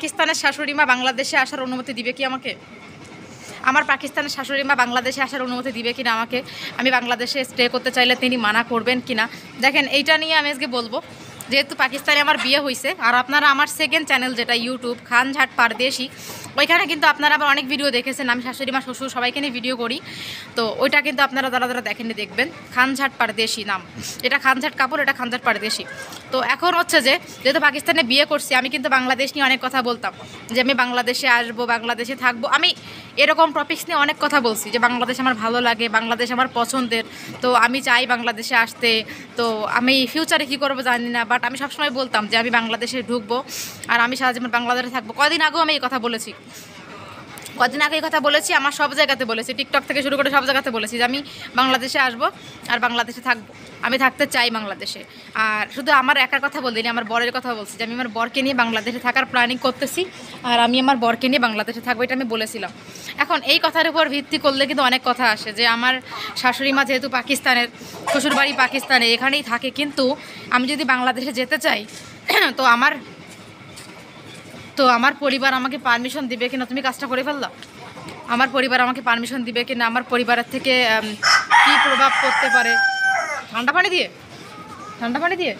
পাকিস্তানের শাশুড়ি মা বাংলাদেশে আসার অনুমতি দিবে কি আমাকে? আমার পাকিস্তানের শাশুড়ি মা বাংলাদেশে আসার অনুমতি দিবে কিনা আমাকে? আমি বাংলাদেশে স্টে করতে চাইলে তিনি মানা করবেন কিনা? দেখেন, এইটা নিয়ে আমি আজকে বলবো। যেহেতু পাকিস্তানে আমার বিয়ে হয়েছে, আর আপনারা আমার সেকেন্ড চ্যানেল যেটা ইউটিউব খানঝাট পারদেশি, ওইখানে কিন্তু আপনারা আবার অনেক ভিডিও দেখেছেন। আমি শাশুড়ি মা শ্বশুর সবাইকে নিয়ে ভিডিও করি, তো ওইটা কিন্তু আপনারা যারা যারা দেখেননি দেখবেন। খানঝাট পারদেশি নাম, এটা খানঝাট কাপড়, এটা খানঝাট পারদেশি। তো এখন হচ্ছে যে যেহেতু পাকিস্তানে বিয়ে করছি, আমি কিন্তু বাংলাদেশ নিয়ে অনেক কথা বলতাম, যে আমি বাংলাদেশে আসবো, বাংলাদেশে থাকবো। আমি এরকম টপিকস নিয়ে অনেক কথা বলছি, যে বাংলাদেশ আমার ভালো লাগে, বাংলাদেশ আমার পছন্দের, তো আমি চাই বাংলাদেশে আসতে। তো আমি ফিউচারে কী করবো জানি না, বাট আমি সবসময় বলতাম যে আমি বাংলাদেশে ঢুকবো আর আমি সারা জীবন বাংলাদেশে থাকবো। কদিন আগেও আমি এই কথা বলেছি, কদিন আগে এই কথা বলেছি, আমার সব জায়গাতে বলেছি, টিকটক থেকে শুরু করে সব জায়গাতে বলেছি যে আমি বাংলাদেশে আসবো আর বাংলাদেশে থাকবো, আমি থাকতে চাই বাংলাদেশে। আর শুধু আমার একার কথা বলিনি, আমার বরের কথা বলছি, যে আমি আমার বরকে নিয়ে বাংলাদেশে থাকার প্ল্যানিং করতেছি আর আমি আমার বরকে নিয়ে বাংলাদেশে থাকবো, এটা আমি বলেছিলাম। এখন এই কথার উপর ভিত্তি করলে কিন্তু অনেক কথা আসে, যে আমার শাশুড়ি মা যেহেতু পাকিস্তানের, শ্বশুরবাড়ি পাকিস্তানে, এখানেই থাকে, কিন্তু আমি যদি বাংলাদেশে যেতে চাই তো আমার পরিবার আমাকে পারমিশন দিবে কিনা? তুমি কাজটা করে ফেললো, আমার পরিবার আমাকে পারমিশন দিবে কিনা? আমার পরিবারের থেকে কি প্রভাব পড়তে পারে? ঠান্ডা পানি দিয়ে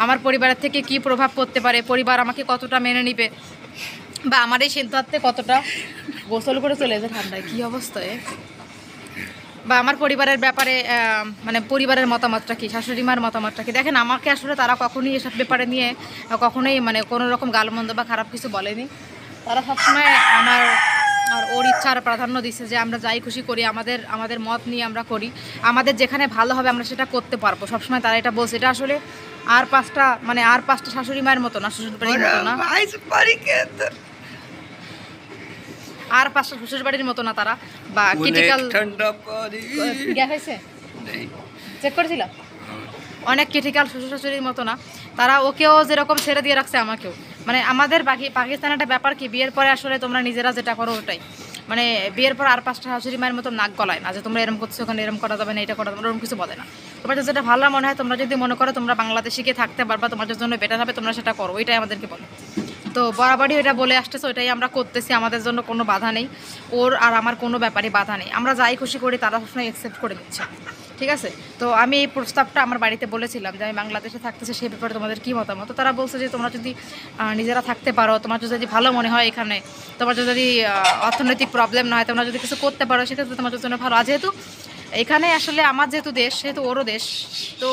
আমার পরিবারের থেকে কি প্রভাব পড়তে পারে? পরিবার আমাকে কতটা মেনে নিবে, বা আমার এই সিদ্ধান্তে কতটা গোসল করে চলে যায় ঠান্ডায়, কী অবস্থায়, বা আমার পরিবারের ব্যাপারে মানে পরিবারের মতামতটা কি, শাশুড়ি মার মতামতটা কি? দেখেন, আমাকে আসলে তারা কখনোই এসব ব্যাপারে নিয়ে কখনোই মানে কোনো রকম গালমন্দ বা খারাপ কিছু বলেনি। তারা সবসময় আমার আর ওর ইচ্ছার প্রাধান্য দিচ্ছে, যে আমরা যাই খুশি করি, আমাদের মত নিয়ে আমরা করি, আমাদের যেখানে ভালো হবে আমরা সেটা করতে পারবো, সবসময় তারা এটা বলছে। এটা আসলে আর পাঁচটা শাশুড়ি মায়ের মতো না, শ্বশুরবাড়ির মতো না, আর পাঁচটা শ্বশুর বাড়ির মতো না তারা, বা ক্রিটিক্যাল গ্যাস হয়েছে চেক করেছিল, অনেক ক্রিটিক্যাল শ্বশুর শাশুড়ির মতো না তারা। ওকেও যেরকম ছেড়ে দিয়ে রাখছে আমাকেও। মানে আমাদের পাকিস্তানের একটা ব্যাপার কি, বিয়ের পরে আসলে তোমরা নিজেরা যেটা করো ওটাই, মানে বিয়ের পর আর পাঁচটা শাশুড়ি মায়ের মতো নাক গলায় না, যে তোমরা এরকম করছো, ওখানে এরকম করা যাবে না, এটা করা যাবে না, ওরকম কিছু বলে না। তোমার যেটা ভালো মনে হয়, তোমরা যদি মনে করো তোমরা বাংলাদেশে গিয়ে থাকতে পারবা, তোমাদের জন্য বেটার হবে, তোমরা সেটা করো, ওইটাই আমাদেরকে বলে। তো বরাবরই ওইটা বলে আসতেছে, ওইটাই আমরা করতেছি, আমাদের জন্য কোনো বাধা নেই, ওর আর আমার কোনো ব্যাপারে বাধা নেই, আমরা যাই খুশি করি তারা সবসময় অ্যাকসেপ্ট করে দিচ্ছে, ঠিক আছে। তো আমি এই প্রস্তাবটা আমার বাড়িতে বলেছিলাম, যে আমি বাংলাদেশে থাকতেছি, সেই ব্যাপারে তোমাদের কী মতামত? তো তারা বলছে যে তোমরা যদি নিজেরা থাকতে পারো, তোমার যদি ভালো মনে হয়, এখানে তোমার যদি অর্থনৈতিক প্রবলেম না হয়, তোমরা যদি কিছু করতে পারো, সেক্ষেত্রে তোমাদের জন্য ভালো। আর যেহেতু এখানে আসলে আমার যেহেতু দেশ, সেহেতু ওরও দেশ, তো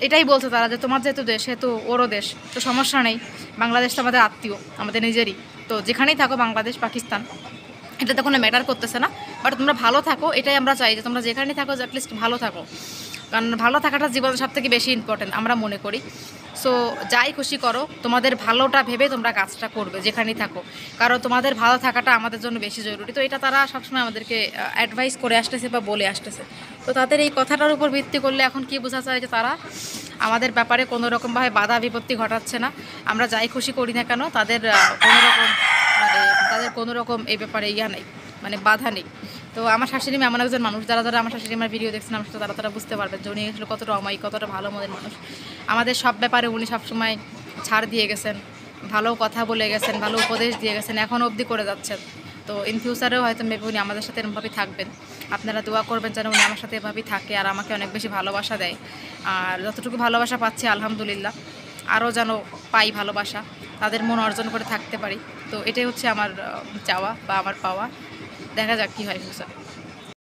এটাই বলছে তারা, যে তোমার যেহেতু দেশ সেহেতু ওরও দেশ, তো সমস্যা নেই, বাংলাদেশ তো আমাদের আত্মীয়, আমাদের নিজেরই, তো যেখানেই থাকো, বাংলাদেশ পাকিস্তান এটা তো কোনো ম্যাটার করতেছে না, বাট তোমরা ভালো থাকো, এটাই আমরা চাই, যে তোমরা যেখানেই থাকো অ্যাটলিস্ট ভালো থাকো, কারণ ভালো থাকাটা জীবনের সবথেকে বেশি ইম্পর্টেন্ট আমরা মনে করি। সো যাই খুশি করো, তোমাদের ভালোটা ভেবে তোমরা কাজটা করবে যেখানেই থাকো, কারণ তোমাদের ভালো থাকাটা আমাদের জন্য বেশি জরুরি। তো এটা তারা সবসময় আমাদেরকে অ্যাডভাইস করে আসতেছে বা বলে আসতেছে। তো তাদের এই কথাটার উপর ভিত্তি করলে এখন কি বোঝা যায়, যে তারা আমাদের ব্যাপারে কোনো রকমভাবে বাধা বিপত্তি ঘটাচ্ছে না। আমরা যাই খুশি করি না কেন, তাদের কোনো রকম এই ব্যাপারে নেই, মানে বাধা নেই। তো আমার শাশুড়ি মা এমন একজন মানুষ, যারা আমার শাশুড়ি মার ভিডিও দেখছেন আমার সাথে, তারা বুঝতে পারবেন যে উনি আসলে কতটা অমায়িক, কতটা ভালো মনের মানুষ। আমাদের সব ব্যাপারে উনি সবসময় ছাড় দিয়ে গেছেন, ভালো কথা বলে গেছেন, ভালো উপদেশ দিয়ে গেছেন, এখনও অবধি করে যাচ্ছেন। তো ইন ফিউচারেও হয়তো মেবি উনি আমাদের সাথে এরকমভাবেই থাকবেন। আপনারা দোয়া করবেন যেন উনি আমার সাথে এভাবেই থাকে আর আমাকে অনেক বেশি ভালোবাসা দেয়। আর যতটুকু ভালোবাসা পাচ্ছি আলহামদুলিল্লাহ, আরও যেন পাই ভালোবাসা, তাদের মন অর্জন করে থাকতে পারি। তো এটাই হচ্ছে আমার চাওয়া বা আমার পাওয়া। দেখা যাক কী হয় ফিউচার।